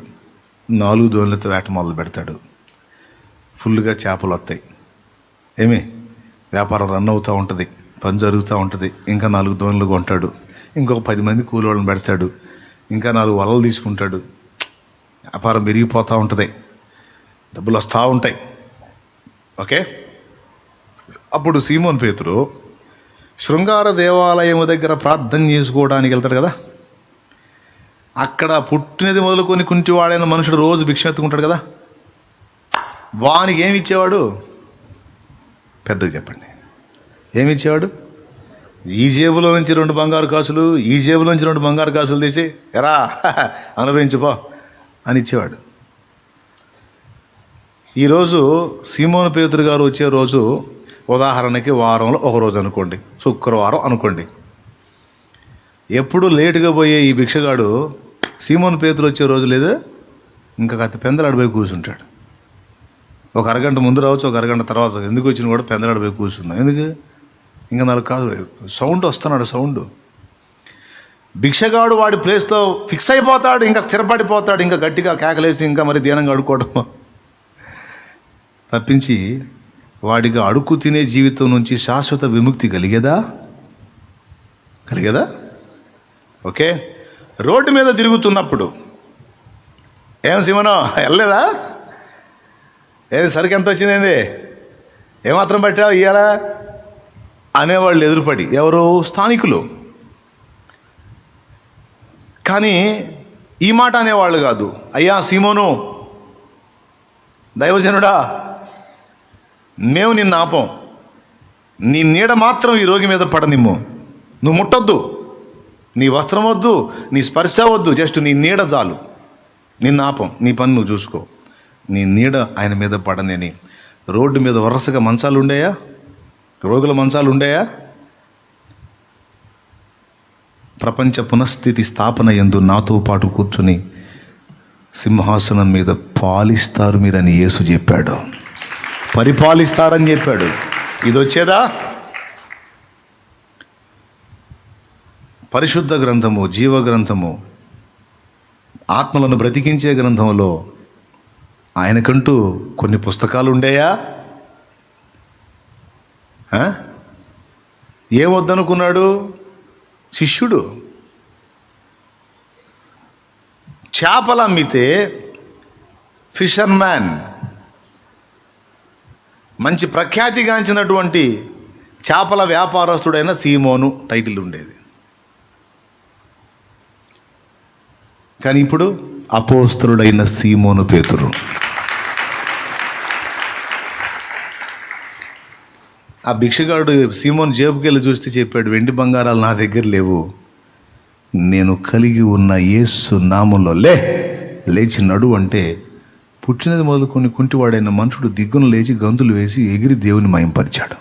4 దోణులతో వేట మొదలు పెడతాడు. ఫుల్గా చేపలు వస్తాయి. ఏమి వ్యాపారం రన్ అవుతూ ఉంటుంది, పని జరుగుతూ ఉంటుంది. ఇంకా 4 దోణులు కొంటాడు, ఇంకొక 10 మంది కూలోళ్ళని పెడతాడు, ఇంకా 4 వలలు తీసుకుంటాడు. వ్యాపారం పెరిగిపోతూ ఉంటుంది, డబ్బులు వస్తూ ఉంటాయి. ఓకే, అప్పుడు సీమోన్ పేతురు శృంగార దేవాలయం దగ్గర ప్రార్థన చేసుకోవడానికి వెళ్తాడు కదా. అక్కడ పుట్టినది మొదలుకొని కుంటివాడైన మనుషుడు రోజు భిక్ష ఎత్తుకుంటాడు కదా. వానికి ఏమి ఇచ్చేవాడు? పెద్దగా చెప్పండి, ఏమి ఇచ్చేవాడు? ఈ జేబులో నుంచి 2 బంగారు కాసులు, ఈ జేబులో నుంచి 2 బంగారు కాసులు తీసి ఎరా అనుభవించుపో అని ఇచ్చేవాడు. ఈరోజు సీమోను పేతురు గారు వచ్చే రోజు ఉదాహరణకి వారంలో ఒక రోజు అనుకోండి, శుక్రవారం అనుకోండి. ఎప్పుడు లేటుగా పోయే ఈ భిక్షగాడు సీమోను పేతురు వచ్చే రోజు లేదు, ఇంకా కత్తి పెందలాడిపోయి కూర్చుంటాడు. ఒక అరగంట ముందు రావచ్చు, ఒక అరగంట తర్వాత ఎందుకు వచ్చినా కూడా పెందలాడిపోయి కూర్చుందాం. ఎందుకు? ఇంకా 4 కాదు సౌండ్ వస్తున్నాడు. సౌండ్ భిక్షగాడు వాడి ప్లేస్లో ఫిక్స్ అయిపోతాడు, ఇంకా స్థిరపడిపోతాడు, ఇంకా గట్టిగా కేకలేసి ఇంకా మరి దీనంగా అడుక్కోవడం తప్పించి వాడిగా అడుక్కు తినే జీవితం నుంచి శాశ్వత విముక్తి కలిగేదా? ఓకే, రోడ్డు మీద తిరుగుతున్నప్పుడు ఏం సీమనో వెళ్ళలేదా? ఏది సరికి ఎంత వచ్చిందేంది, ఏమాత్రం పట్టావు ఇయ్యాలా అనేవాళ్ళు ఎదురుపడి, ఎవరు? స్థానికులు. కానీ ఈ మాట అనేవాళ్ళు కాదు. అయ్యా సీమోను, దైవజనుడా, మేము నిన్ను ఆపం, నీ నీడ మాత్రం ఈ రోగి మీద పడనిమ్ము, నువ్వు ముట్టొద్దు, నీ వస్త్రం వద్దు, నీ స్పర్శ వద్దు, జస్ట్ నీ నీడ చాలు, నిన్ను ఆపం, నీ పని నువ్వు చూసుకో, నీ నీడ ఆయన మీద పడనని. రోడ్డు మీద వరుసగా మంచాలు ఉండేయా? రోగుల మంచాలు ఉండేయా? ప్రపంచ పునఃస్థితి స్థాపన యందు నాతో పాటు కూర్చుని సింహాసనం మీద పాలిస్తారు మీరని యేసు చెప్పాడు, పరిపాలిస్తారని చెప్పాడు. ఇది వచ్చేదా? పరిశుద్ధ గ్రంథము, జీవ గ్రంథము, ఆత్మలను బ్రతికించే గ్రంథంలో ఆయనకంటూ కొన్ని పుస్తకాలు ఉండేయా? ఏమొద్దనుకున్నాడు శిష్యుడు? చేపలు అమ్మితే ఫిషర్మ్యాన్, మంచి ప్రఖ్యాతిగాంచినటువంటి చేపల వ్యాపారస్తుడైన సీమోను టైటిల్ ఉండేది. కానీ ఇప్పుడు అపోస్తలుడైన సీమోను పేతురు. ఆ భిక్షగాడు సీమోను జేబుకెళ్ళి చూస్తే చెప్పాడు, వెండి బంగారాలు నా దగ్గర లేవు, నేను కలిగి ఉన్న యేసు నామంలో లేచి నడు అంటే పుట్టినది మొదలుకొని కుంటివాడైన మనుషుడు దిగ్గున లేచి గంతులు వేసి ఎగిరి దేవుని మయంపరిచాడు.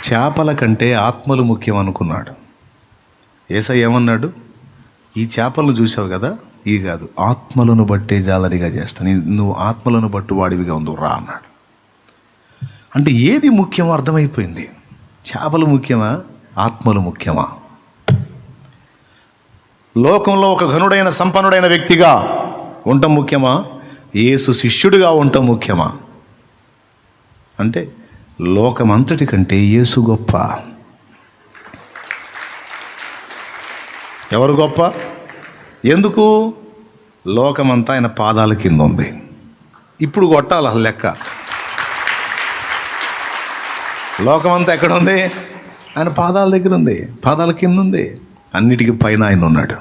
చేపల కంటే ఆత్మలు ముఖ్యం అనుకున్నాడు. యేసయ్య ఏమన్నాడు? ఈ చేపలను చూసావు కదా, ఈ కాదు, ఆత్మలను బట్టే జాలరిగా చేస్తాను, నువ్వు ఆత్మలను బట్టు వాడివిగా ఉండు రా అన్నాడు. అంటే ఏది ముఖ్యమో అర్థమైపోయింది. చేపలు ముఖ్యమా, ఆత్మలు ముఖ్యమా? లోకంలో ఒక ఘనుడైన సంపన్నుడైన వ్యక్తిగా ఉండటం ముఖ్యమా, యేసు శిష్యుడిగా ఉండటం ముఖ్యమా? అంటే లోకమంతటి కంటే యేసు గొప్ప. ఎవరు గొప్ప? ఎందుకు? లోకమంతా ఆయన పాదాల కింద ఉంది. ఇప్పుడు కొట్టాలి అసలు లెక్క. లోకమంతా ఎక్కడ ఉంది? ఆయన పాదాల దగ్గర ఉంది, పాదాల కింద ఉంది. అన్నిటికీ పైన ఆయన ఉన్నాడు.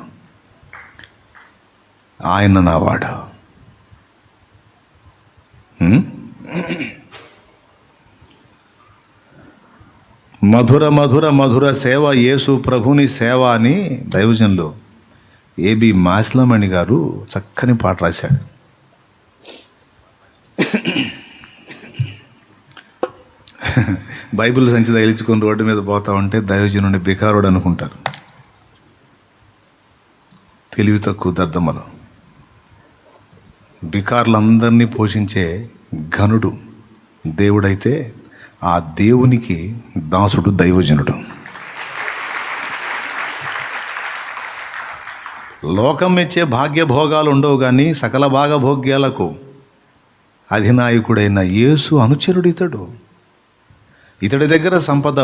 ఆయన నావాడు. మధుర మధుర మధుర సేవ యేసు ప్రభుని సేవ అని దైవజనులు ఏబి మాస్లమణి గారు చక్కని పాట రాశాడు. బైబిల్ సంచి తగిలించుకొని రోడ్డు మీద పోతా ఉంటే దైవజనుని బికారుడు అనుకుంటారు. తెలివి తక్కువ దద్దమ్మలు. బికార్లందరినీ పోషించే ఘనుడు దేవుడైతే ఆ దేవునికి దాసుడు దైవజనుడు. లోకం మెచ్చే భాగ్యభోగాలు ఉండవు, కానీ సకల భాగభోగ్యాలకు అధినాయకుడైన యేసు అనుచరుడు ఇతడు. ఇతడి దగ్గర సంపద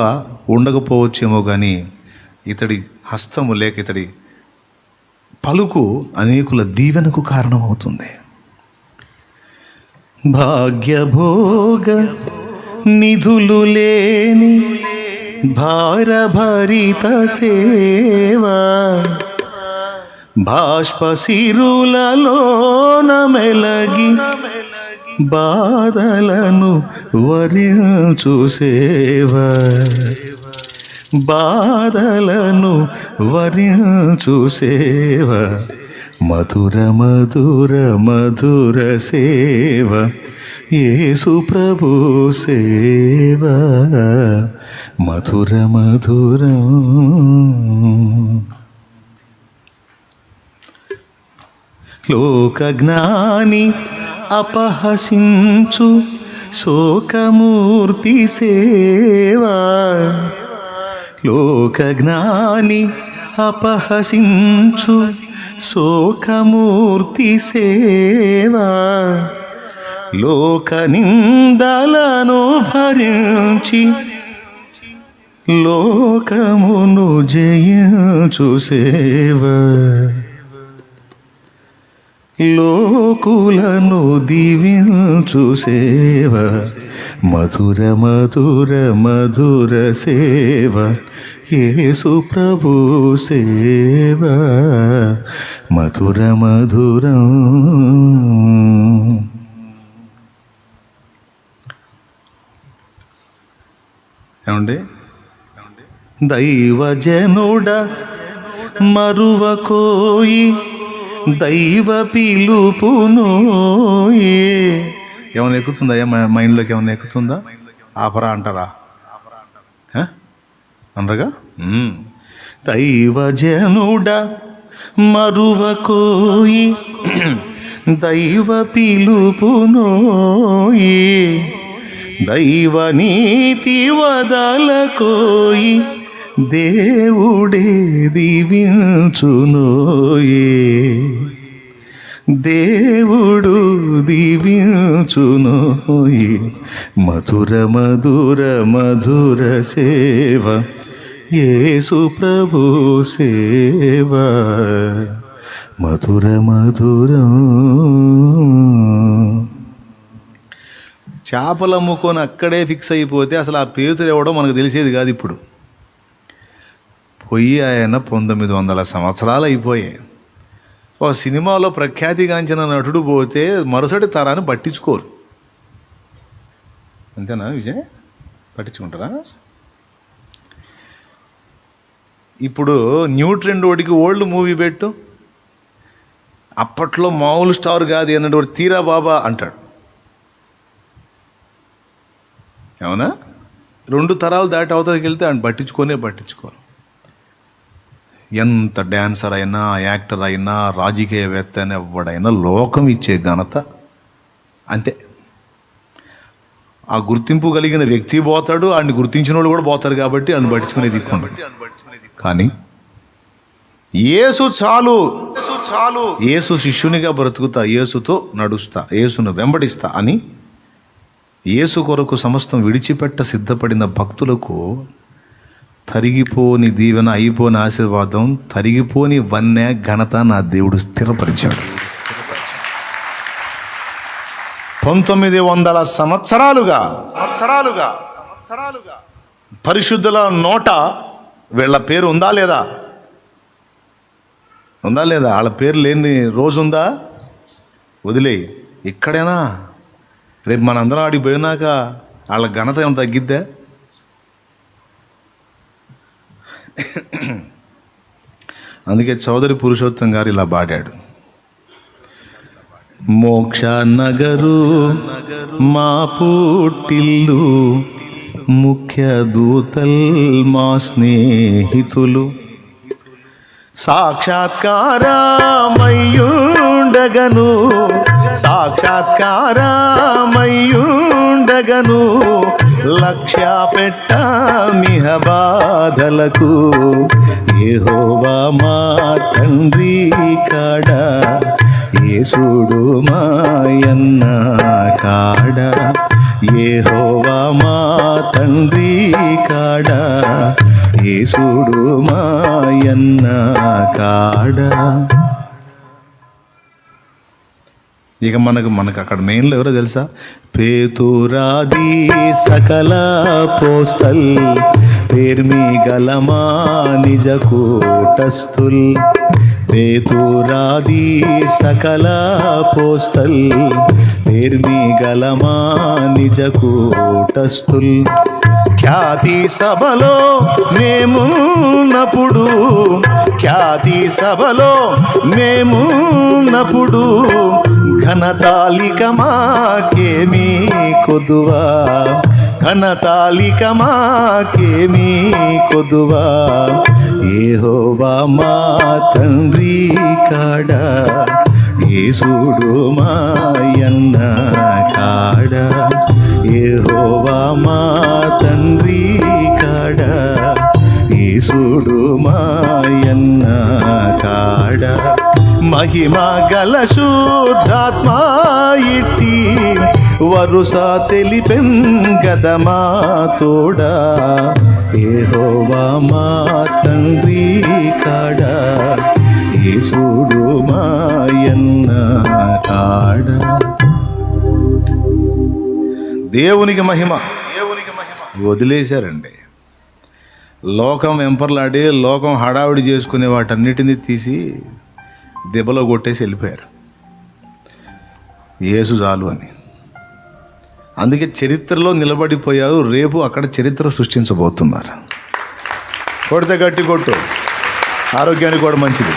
ఉండకపోవచ్చేమో, కానీ ఇతడి హస్తము లేక ఇతడి పలుకు అనేకుల దీవెనకు కారణమవుతుంది. భాగ్యభోగ నిధులు లేని భారభరిత సేవ, బాష్పశిరులలోన మెలగి బాధలను వరించు సేవ, బాధలను వరించు సేవ, మధుర మధుర మధుర సేవ, యేసు ప్రభు సేవ, మధుర మధురం. లోక జ్ఞాని అపహసించు శోకమూర్తి సేవ, లోక జ్ఞాని అపహసించు శోకమూర్తి సేవ, లోక నిందలను భరించి లోకమును జయించు సేవ, లోకులను దీవించు సేవ, మధుర మధుర మధుర సేవ, యేసు ప్రభు సేవ, మధుర మధురం. ఏమండి? దైవజనుడ మరువకోయి దైవ పిలుపునోయే. ఏమైనా ఎక్కుతుందా? మైండ్లోకి ఏమైనా ఎక్కుతుందా? ఆపరా అంటారా? అనరుగా? దైవజనుడ మరువకోయి దైవ పిలుపునోయే, దైవ నీతి వదలకోయి దేవుడే దీవించునోయే, దేవుడు దీవించునోయే, మధుర మధుర మధుర సేవ, యేసు ప్రభు సేవ, మధుర మధురం. చేపలు అమ్ముకొని అక్కడే ఫిక్స్ అయిపోతే అసలు ఆ పేతురు ఎవడో మనకు తెలిసేది కాదు. ఇప్పుడు పొయ్యి ఆయన 1900 సంవత్సరాలు అయిపోయాయి. ఒక సినిమాలో ప్రఖ్యాతిగాంచిన నటుడు పోతే మరుసటి తరాన్ని పట్టించుకోరు. అంతేనా విజయ్? పట్టించుకుంటారా? ఇప్పుడు న్యూ ట్రెండ్ ఓడికి ఓల్డ్ మూవీ పెట్టు, అప్పట్లో మామూలు స్టార్ కాదు అన్నట్టు తీరా బాబా అంటాడు. అవునా? 2 తరాలు దాటి అవతలకి వెళ్తే ఆయన పట్టించుకోరు. ఎంత డ్యాన్సర్ అయినా, యాక్టర్ అయినా, రాజకీయవేత్త అయినా, ఎవడైనా లోకం ఇచ్చే ఘనత అంతే. ఆ గుర్తింపు కలిగిన వ్యక్తి పోతాడు, ఆయన్ని గుర్తించిన వాళ్ళు కూడా పోతారు. కాబట్టి ఆయన పట్టించుకునే దిక్కుంటాడు. కానీ యేసు చాలు, యేసు శిష్యునిగా బ్రతుకుతా, యేసుతో నడుస్తా, యేసును వెంబడిస్తా అని యేసు కొరకు సమస్తం విడిచిపెట్ట సిద్ధపడిన భక్తులకు తరిగిపోని దీవెన, అయిపోని ఆశీర్వాదం, తరిగిపోని వన్నె ఘనత నా దేవుడు స్థిరపరిచాడు. 1900 సంవత్సరాలుగా పరిశుద్ధుల నోట వీళ్ళ పేరు ఉందా లేదా? వాళ్ళ పేరు లేని రోజు ఉందా? వదిలేయి. ఇక్కడేనా? రేపు మనందరం ఆడికి పోయినాక వాళ్ళ ఘనత ఏమైనా తగ్గిద్దా? అందుకే చౌదరి పురుషోత్తం గారు ఇలా పాడాడు. మోక్ష నగరు మా పుట్టిల్లు, ముఖ్య దూతల్ మా స్నేహితులు, సాక్షాత్కారమయ్యుండగను లక్ష్య పెట్ట మిహ బాధలకు, యెహోవా మా తండ్రి కాడ, యేసుడు మాయన్న కాడ, యెహోవా మా తండ్రి కాడ, యేసుడు మాయన్న కాడ. ఇక మనకు అక్కడ మెయిన్లో ఎవరో తెలుసా? పేతురాది సకల పోస్తల్ పేర్మి గలమా నిజ కూటస్థుల్. పేతురాది సకల పోస్తల్ పేర్మి గలమా నిజ కూటస్థుల్. ఖ్యాతి సభలో మేమున్నప్పుడు, ఖ్యాతి సభలో మేమున్నప్పుడు ఘనతాళిక మాకేమీ కొదువా, ఘనతాళిక మాకేమీ కొదువా. యెహోవా మా తండ్రి కాడ, యేసుడు మాయన్న కాడ. యెహోవా మా తండ్రి కాడ, యేసుడు మాయన్న కాడ. మహిమ గల శుద్ధాత్మ ఇట్టి వరుస తెలిపెం గదమా తోడా. యెహోవా మా తండ్రి కాడ, యేసుడు మాయన్న కాడ. దేవునికి మహిమ, దేవునికి మహిమ. వదిలేశారండి. లోకం వెంపర్లాడి, లోకం హడావిడి చేసుకునే వాటన్నిటినీ తీసి దెబ్బలో కొట్టేసి వెళ్ళిపోయారు. యేసు చాలు అని. అందుకే చరిత్రలో నిలబడిపోయారు. రేపు అక్కడ చరిత్ర సృష్టించబోతున్నారు. కొడితే గట్టి కొట్టు, ఆరోగ్యానికి కూడా మంచిది.